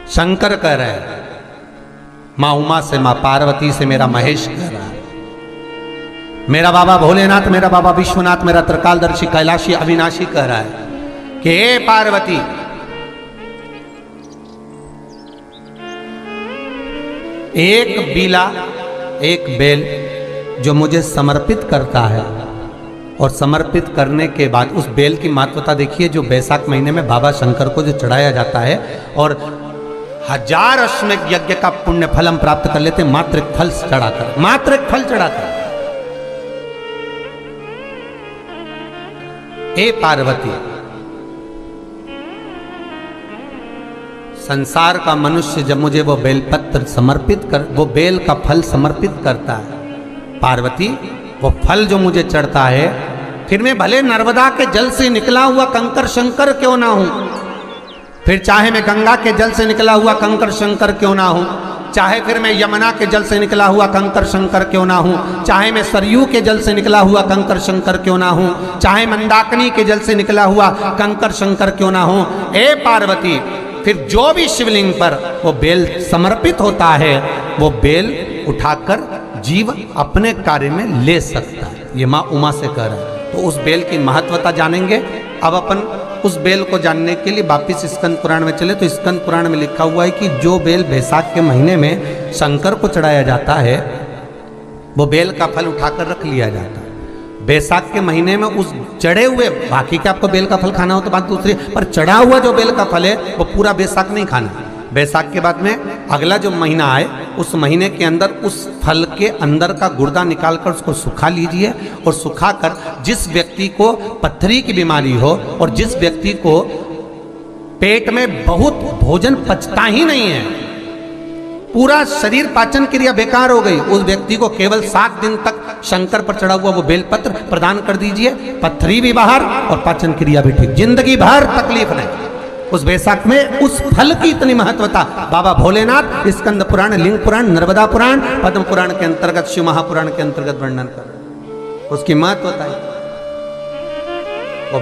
शंकर कह रहे हैं, माँ उमा से, माँ पार्वती से मेरा महेश कह रहा है, मेरा बाबा भोलेनाथ, मेरा बाबा विश्वनाथ, मेरा त्रिकालदर्शी कैलाशी अविनाशी कह रहा है कि हे पार्वती, एक बीला, एक बेल जो मुझे समर्पित करता है, और समर्पित करने के बाद उस बेल की महत्वता देखिए, जो बैसाख महीने में बाबा शंकर को जो चढ़ाया जाता है, और 1000 अश्वमेध यज्ञ का पुण्य फल हम प्राप्त कर लेते, मात्र एक फल चढ़ाकर, मात्र एक फल चढ़ाकर। हे पार्वती, संसार का मनुष्य जब मुझे वो बेलपत्र समर्पित कर, वो बेल का फल समर्पित करता है, पार्वती वो फल जो मुझे चढ़ता है, फिर मैं भले नर्मदा के जल से निकला हुआ कंकर शंकर क्यों ना हूं, फिर चाहे मैं गंगा के जल से निकला हुआ कंकर शंकर क्यों ना हूं, चाहे फिर मैं यमुना के जल से निकला हुआ कंकर शंकर क्यों ना हूं, चाहे मैं सरयू के जल से निकला हुआ कंकर शंकर क्यों ना हूं, चाहे मंदाकिनी के जल से निकला हुआ कंकर शंकर क्यों ना हूं, ए पार्वती, फिर जो भी शिवलिंग पर वो बेल समर्पित होता है, वो बेल उठाकर जीव अपने कार्य में ले सकता है। ये माँ उमा से कह रहा है। तो उस बेल की महत्वता जानेंगे। अब अपन उस बेल को जानने के लिए वापिस स्कंद पुराण में चले, तो स्कंद पुराण में लिखा हुआ है कि जो बेल बैसाख के महीने में शंकर को चढ़ाया जाता है, वो बेल का फल उठाकर रख लिया जाता है। बैसाख के महीने में उस चढ़े हुए, बाकी का आपको बेल का फल खाना हो तो बात दूसरी, पर चढ़ा हुआ जो बेल का फल है वो पूरा बैसाख नहीं खाना। बैसाख के बाद में अगला जो महीना आए, उस महीने के अंदर उस फल के अंदर का गुर्दा निकालकर उसको सुखा लीजिए, और सुखाकर जिस व्यक्ति को पथरी की बीमारी हो और जिस व्यक्ति को पेट में बहुत भोजन पचता ही नहीं है, पूरा शरीर पाचन क्रिया बेकार हो गई, उस व्यक्ति को केवल 7 दिन तक शंकर पर चढ़ा हुआ वो बेलपत्र प्रदान कर दीजिए, पथरी भी बाहर और पाचन क्रिया भी ठीक, जिंदगी भर तकलीफ नहीं। उस बैसाख में उस फल की इतनी महत्वता बाबा भोलेनाथ स्कंद पुराण, लिंग पुराण, नर्मदा पुराण, पद्म पुराण के अंतर्गत, शिव महापुराण के अंतर्गत वर्णन कर, उसकी महत्वता है। वो